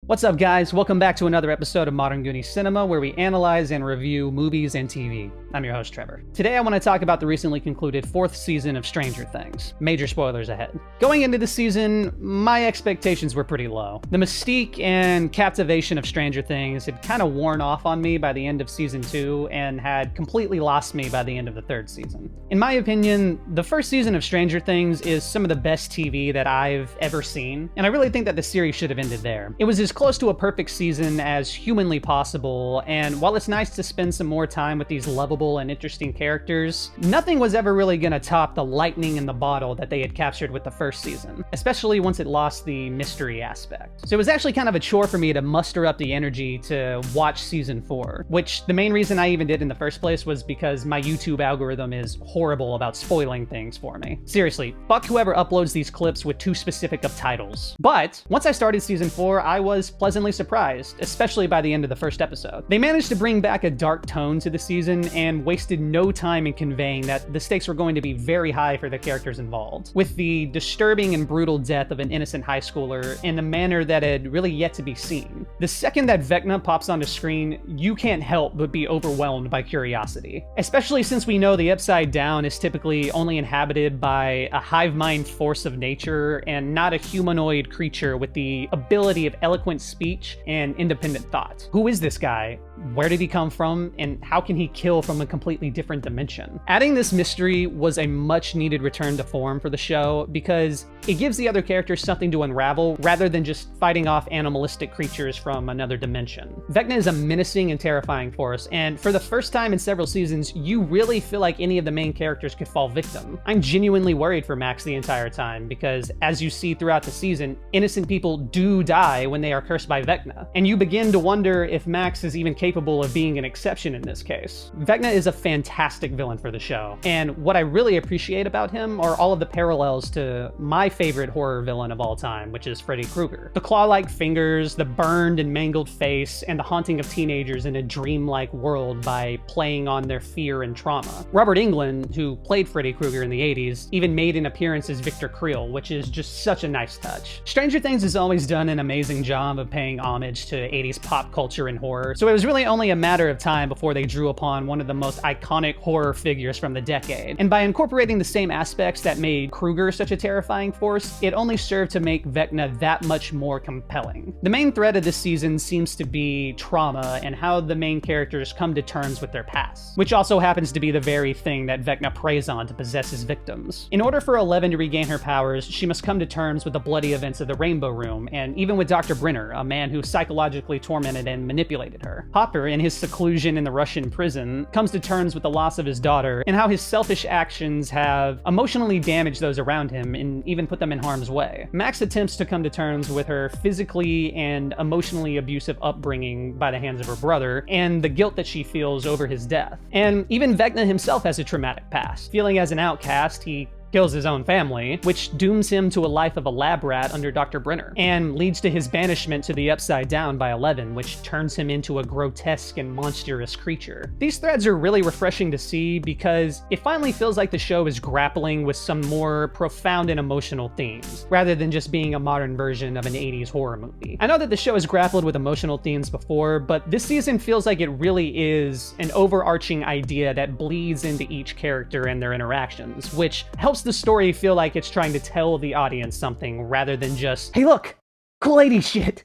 What's up, guys? Welcome back to another episode of Modern Goonies Cinema, where we analyze and review movies and TV. I'm your host, Trevor. Today I want to talk about the recently concluded 4th season of Stranger Things. Major spoilers ahead. Going into the season, my expectations were pretty low. The mystique and captivation of Stranger Things had kind of worn off on me by the end of season 2 and had completely lost me by the end of the 3rd season. In my opinion, the 1st season of Stranger Things is some of the best TV that I've ever seen, and I really think that the series should have ended there. It was as close to a perfect season as humanly possible, and while it's nice to spend some more time with these lovable and interesting characters, nothing was ever really gonna top the lightning in the bottle that they had captured with the 1st season, especially once it lost the mystery aspect. So it was actually kind of a chore for me to muster up the energy to watch season 4, which the main reason I even did in the first place was because my YouTube algorithm is horrible about spoiling things for me. Seriously, fuck whoever uploads these clips with too specific of titles. But once I started season 4, I was pleasantly surprised, especially by the end of the 1st episode. They managed to bring back a dark tone to the season and wasted no time in conveying that the stakes were going to be very high for the characters involved, with the disturbing and brutal death of an innocent high schooler in a manner that had really yet to be seen. The second that Vecna pops onto screen, you can't help but be overwhelmed by curiosity, especially since we know the Upside Down is typically only inhabited by a hive mind force of nature and not a humanoid creature with the ability of eloquent speech and independent thought. Who is this guy? Where did he come from? And how can he kill from a completely different dimension? Adding this mystery was a much needed return to form for the show because it gives the other characters something to unravel rather than just fighting off animalistic creatures from another dimension. Vecna is a menacing and terrifying force, and for the first time in several seasons, you really feel like any of the main characters could fall victim. I'm genuinely worried for Max the entire time because, as you see throughout the season, innocent people do die when they are cursed by Vecna, and you begin to wonder if Max is even capable of being an exception in this case. Vecna is a fantastic villain for the show, and what I really appreciate about him are all of the parallels to my favorite horror villain of all time, which is Freddy Krueger. The claw-like fingers, the burned and mangled face, and the haunting of teenagers in a dreamlike world by playing on their fear and trauma. Robert Englund, who played Freddy Krueger in the 80s, even made an appearance as Victor Creel, which is just such a nice touch. Stranger Things has always done an amazing job of paying homage to 80s pop culture and horror, so it was really only a matter of time before they drew upon one of the most iconic horror figures from the decade. And by incorporating the same aspects that made Krueger such a terrifying force, it only served to make Vecna that much more compelling. The main thread of this season seems to be trauma and how the main characters come to terms with their past, which also happens to be the very thing that Vecna preys on to possess his victims. In order for Eleven to regain her powers, she must come to terms with the bloody events of the Rainbow Room, and even with Dr. Brenner, a man who psychologically tormented and manipulated her. Hopper, in his seclusion in the Russian prison, comes to terms with the loss of his daughter and how his selfish actions have emotionally damaged those around him and even put them in harm's way. Max attempts to come to terms with her physically and emotionally abusive upbringing by the hands of her brother and the guilt that she feels over his death. And even Vecna himself has a traumatic past. Feeling as an outcast, he kills his own family, which dooms him to a life of a lab rat under Dr. Brenner, and leads to his banishment to the Upside Down by Eleven, which turns him into a grotesque and monstrous creature. These threads are really refreshing to see because it finally feels like the show is grappling with some more profound and emotional themes, rather than just being a modern version of an 80s horror movie. I know that the show has grappled with emotional themes before, but this season feels like it really is an overarching idea that bleeds into each character and their interactions, which helps the story feel like it's trying to tell the audience something rather than just, hey look, cool 80s shit.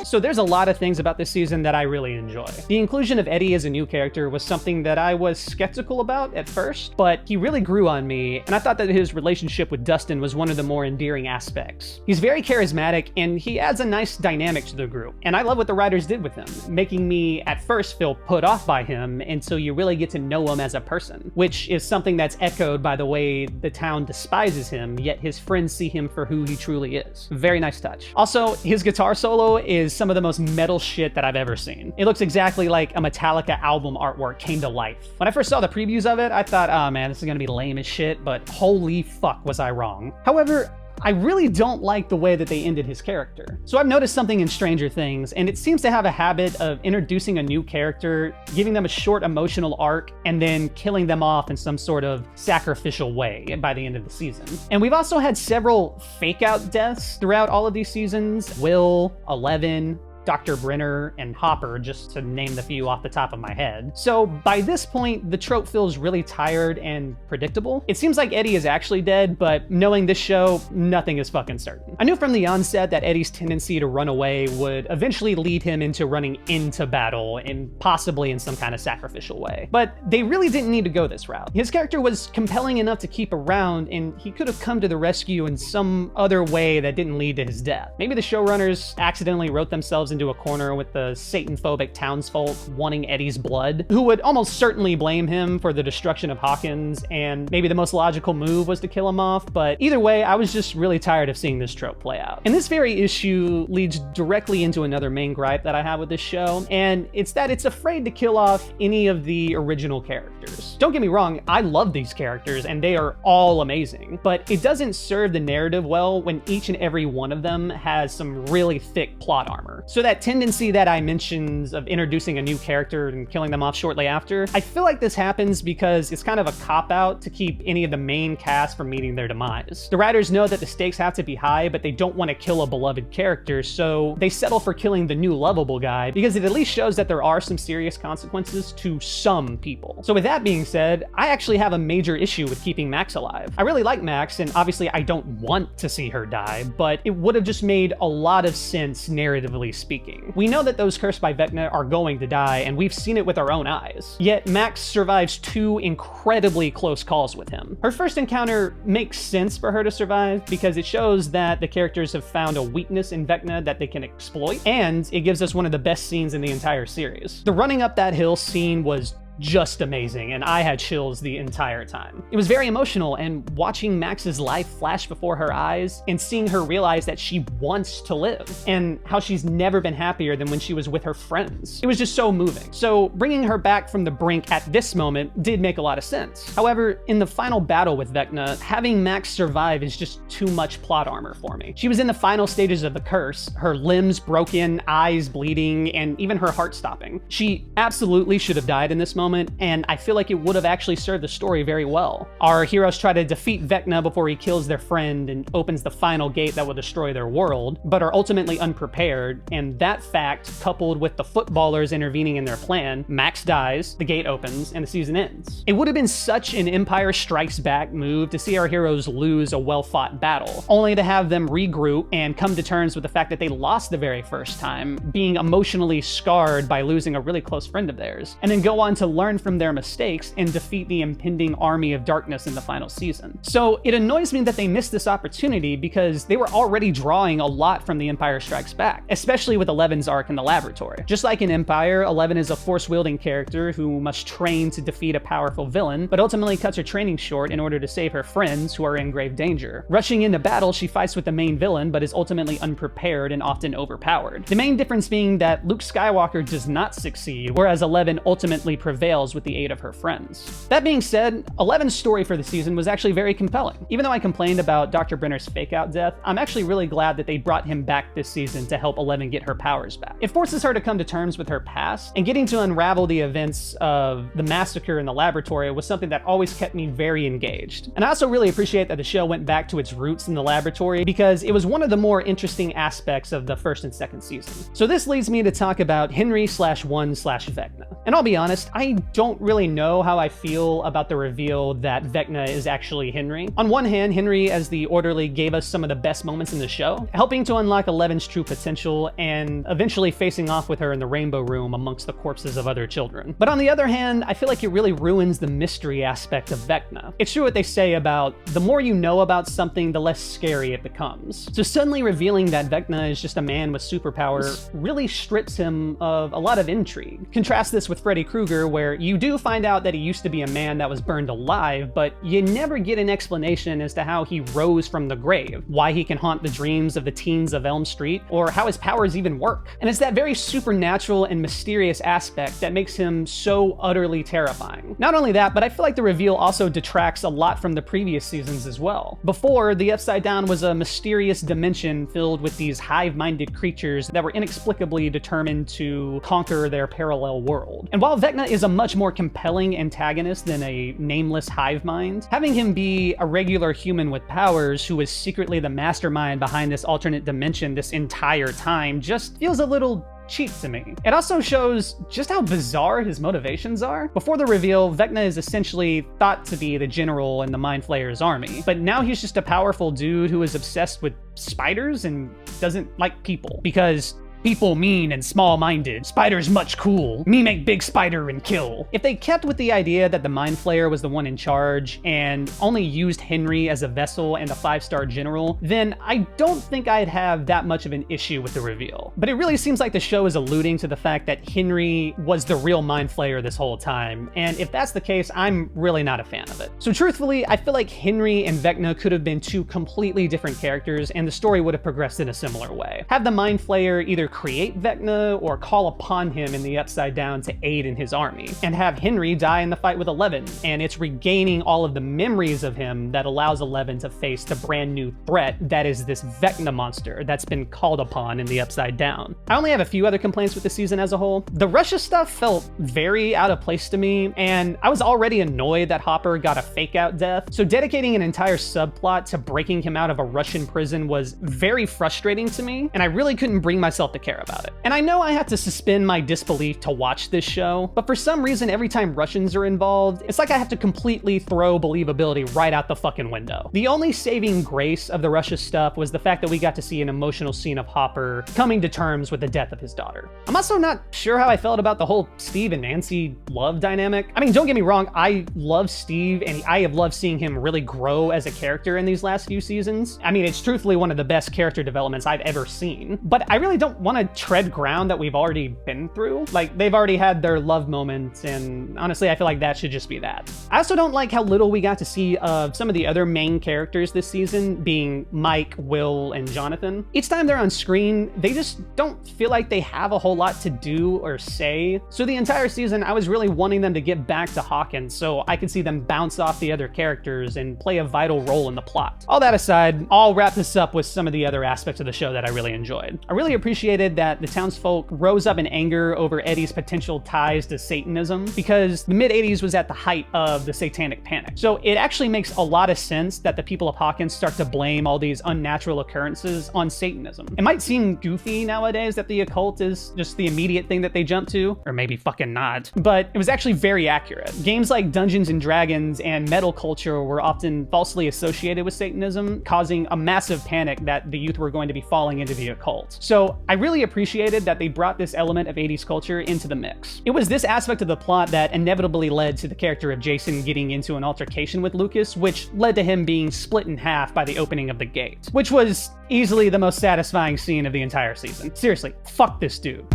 So there's a lot of things about this season that I really enjoy. The inclusion of Eddie as a new character was something that I was skeptical about at first, but he really grew on me, and I thought that his relationship with Dustin was one of the more endearing aspects. He's very charismatic, and he adds a nice dynamic to the group, and I love what the writers did with him, making me at first feel put off by him until you really get to know him as a person, which is something that's echoed by the way the town despises him, yet his friends see him for who he truly is. Very nice touch. Also, his guitar solo is some of the most metal shit that I've ever seen. It looks exactly like a Metallica album artwork came to life. When I first saw the previews of it, I thought, oh man, this is gonna be lame as shit, but holy fuck was I wrong. However, I really don't like the way that they ended his character. So I've noticed something in Stranger Things, and it seems to have a habit of introducing a new character, giving them a short emotional arc, and then killing them off in some sort of sacrificial way by the end of the season. And we've also had several fake-out deaths throughout all of these seasons. Will, 11, Dr. Brenner, and Hopper, just to name the few off the top of my head. So by this point, the trope feels really tired and predictable. It seems like Eddie is actually dead, but knowing this show, nothing is fucking certain. I knew from the onset that Eddie's tendency to run away would eventually lead him into running into battle, and possibly in some kind of sacrificial way. But they really didn't need to go this route. His character was compelling enough to keep around, and he could have come to the rescue in some other way that didn't lead to his death. Maybe the showrunners accidentally wrote themselves into a corner with the Satan-phobic townsfolk wanting Eddie's blood, who would almost certainly blame him for the destruction of Hawkins, and maybe the most logical move was to kill him off, but either way, I was just really tired of seeing this trope play out. And this very issue leads directly into another main gripe that I have with this show, and it's that it's afraid to kill off any of the original characters. Don't get me wrong, I love these characters, and they are all amazing, but it doesn't serve the narrative well when each and every one of them has some really thick plot armor. So that tendency that I mentioned of introducing a new character and killing them off shortly after, I feel like this happens because it's kind of a cop-out to keep any of the main cast from meeting their demise. The writers know that the stakes have to be high, but they don't want to kill a beloved character, so they settle for killing the new lovable guy because it at least shows that there are some serious consequences to some people. So with that being said, I actually have a major issue with keeping Max alive. I really like Max, and obviously I don't want to see her die, but it would have just made a lot of sense narratively speaking. We know that those cursed by Vecna are going to die, and we've seen it with our own eyes. Yet Max survives 2 incredibly close calls with him. Her first encounter makes sense for her to survive because it shows that the characters have found a weakness in Vecna that they can exploit, and it gives us one of the best scenes in the entire series. The running up that hill scene was just amazing, and I had chills the entire time. It was very emotional, and watching Max's life flash before her eyes and seeing her realize that she wants to live and how she's never been happier than when she was with her friends. It was just so moving. So bringing her back from the brink at this moment did make a lot of sense. However, in the final battle with Vecna, having Max survive is just too much plot armor for me. She was in the final stages of the curse, her limbs broken, eyes bleeding, and even her heart stopping. She absolutely should have died in this moment, and I feel like it would have actually served the story very well. Our heroes try to defeat Vecna before he kills their friend and opens the final gate that will destroy their world, but are ultimately unprepared, and that fact, coupled with the footballers intervening in their plan, Max dies, the gate opens, and the season ends. It would have been such an Empire Strikes Back move to see our heroes lose a well-fought battle, only to have them regroup and come to terms with the fact that they lost the very first time, being emotionally scarred by losing a really close friend of theirs, and then go on to learn from their mistakes and defeat the impending army of darkness in the final season. So it annoys me that they missed this opportunity because they were already drawing a lot from The Empire Strikes Back, especially with Eleven's arc in the laboratory. Just like in Empire, Eleven is a force-wielding character who must train to defeat a powerful villain, but ultimately cuts her training short in order to save her friends who are in grave danger. Rushing into battle, she fights with the main villain, but is ultimately unprepared and often overpowered. The main difference being that Luke Skywalker does not succeed, whereas Eleven ultimately prevails with the aid of her friends. That being said, Eleven's story for the season was actually very compelling. Even though I complained about Dr. Brenner's fake-out death, I'm actually really glad that they brought him back this season to help Eleven get her powers back. It forces her to come to terms with her past, and getting to unravel the events of the massacre in the laboratory was something that always kept me very engaged. And I also really appreciate that the show went back to its roots in the laboratory because it was one of the more interesting aspects of the first and second season. So this leads me to talk about Henry/1/Vecna. And I'll be honest, I don't really know how I feel about the reveal that Vecna is actually Henry. On one hand, Henry as the orderly gave us some of the best moments in the show, helping to unlock Eleven's true potential and eventually facing off with her in the Rainbow Room amongst the corpses of other children. But on the other hand, I feel like it really ruins the mystery aspect of Vecna. It's true what they say about the more you know about something, the less scary it becomes. So suddenly revealing that Vecna is just a man with superpowers really strips him of a lot of intrigue. Contrast this with Freddy Krueger, where you do find out that he used to be a man that was burned alive, but you never get an explanation as to how he rose from the grave, why he can haunt the dreams of the teens of Elm Street, or how his powers even work. And it's that very supernatural and mysterious aspect that makes him so utterly terrifying. Not only that, but I feel like the reveal also detracts a lot from the previous seasons as well. Before, the Upside Down was a mysterious dimension filled with these hive-minded creatures that were inexplicably determined to conquer their parallel world. And while Vecna is a much more compelling antagonist than a nameless hive mind, having him be a regular human with powers who is secretly the mastermind behind this alternate dimension this entire time just feels a little cheap to me. It also shows just how bizarre his motivations are. Before the reveal, Vecna is essentially thought to be the general in the Mind Flayer's army, but now he's just a powerful dude who is obsessed with spiders and doesn't like people, because people mean and small-minded. Spiders much cool. Me make big spider and kill. If they kept with the idea that the Mind Flayer was the one in charge and only used Henry as a vessel and a 5-star general, then I don't think I'd have that much of an issue with the reveal. But it really seems like the show is alluding to the fact that Henry was the real Mind Flayer this whole time, and if that's the case, I'm really not a fan of it. So truthfully, I feel like Henry and Vecna could have been two completely different characters, and the story would have progressed in a similar way. Have the Mind Flayer either create Vecna or call upon him in the Upside Down to aid in his army, and have Henry die in the fight with Eleven, and it's regaining all of the memories of him that allows Eleven to face the brand new threat that is this Vecna monster that's been called upon in the Upside Down. I only have a few other complaints with the season as a whole. The Russia stuff felt very out of place to me, and I was already annoyed that Hopper got a fake out death, so dedicating an entire subplot to breaking him out of a Russian prison was very frustrating to me, and I really couldn't bring myself to care about it. And I know I have to suspend my disbelief to watch this show, but for some reason every time Russians are involved, it's like I have to completely throw believability right out the fucking window. The only saving grace of the Russia stuff was the fact that we got to see an emotional scene of Hopper coming to terms with the death of his daughter. I'm also not sure how I felt about the whole Steve and Nancy love dynamic. I mean, don't get me wrong, I love Steve, and I have loved seeing him really grow as a character in these last few seasons. I mean, it's truthfully one of the best character developments I've ever seen, but I really don't want to tread ground that we've already been through. Like, they've already had their love moments, and honestly, I feel like that should just be that. I also don't like how little we got to see of some of the other main characters this season, being Mike, Will, and Jonathan. Each time they're on screen, they just don't feel like they have a whole lot to do or say. So the entire season, I was really wanting them to get back to Hawkins so I could see them bounce off the other characters and play a vital role in the plot. All that aside, I'll wrap this up with some of the other aspects of the show that I really enjoyed. I really appreciated that the townsfolk rose up in anger over Eddie's potential ties to Satanism, because the mid-80s was at the height of the Satanic Panic. So it actually makes a lot of sense that the people of Hawkins start to blame all these unnatural occurrences on Satanism. It might seem goofy nowadays that the occult is just the immediate thing that they jump to, or maybe fucking not, but it was actually very accurate. Games like Dungeons and Dragons and metal culture were often falsely associated with Satanism, causing a massive panic that the youth were going to be falling into the occult. So I really appreciated that they brought this element of 80s culture into the mix. It was this aspect of the plot that inevitably led to the character of Jason getting into an altercation with Lucas, which led to him being split in half by the opening of the gate, which was easily the most satisfying scene of the entire season. Seriously, fuck this dude.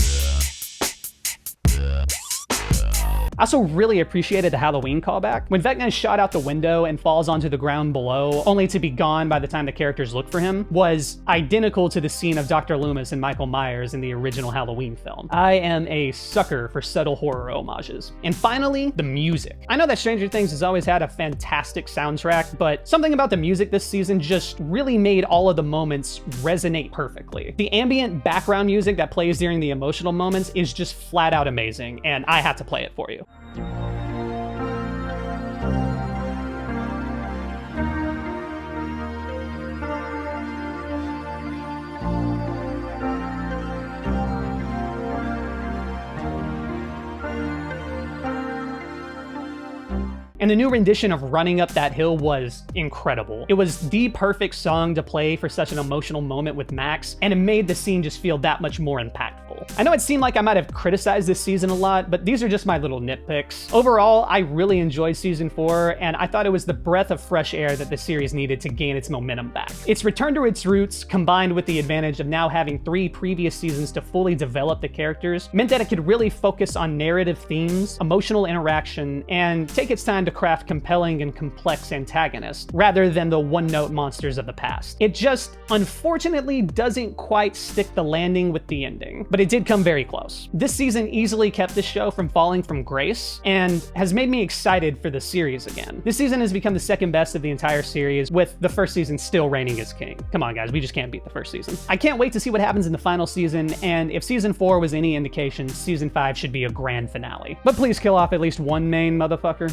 I also really appreciated the Halloween callback. When Vecna is shot out the window and falls onto the ground below, only to be gone by the time the characters look for him, was identical to the scene of Dr. Loomis and Michael Myers in the original Halloween film. I am a sucker for subtle horror homages. And finally, the music. I know that Stranger Things has always had a fantastic soundtrack, but something about the music this season just really made all of the moments resonate perfectly. The ambient background music that plays during the emotional moments is just flat out amazing, and I had to play it for you. And the new rendition of Running Up That Hill was incredible. It was the perfect song to play for such an emotional moment with Max, and it made the scene just feel that much more impactful. I know it seemed like I might have criticized this season a lot, but these are just my little nitpicks. Overall, I really enjoyed season 4, and I thought it was the breath of fresh air that the series needed to gain its momentum back. Its return to its roots, combined with the advantage of now having 3 previous seasons to fully develop the characters, meant that it could really focus on narrative themes, emotional interaction, and take its time to craft compelling and complex antagonists, rather than the one-note monsters of the past. It just, unfortunately, doesn't quite stick the landing with the ending, but it did come very close. This season easily kept the show from falling from grace, and has made me excited for the series again. This season has become the second best of the entire series, with the first season still reigning as king. Come on guys, we just can't beat the first season. I can't wait to see what happens in the final season, and if season 4 was any indication, season 5 should be a grand finale. But please kill off at least one main motherfucker.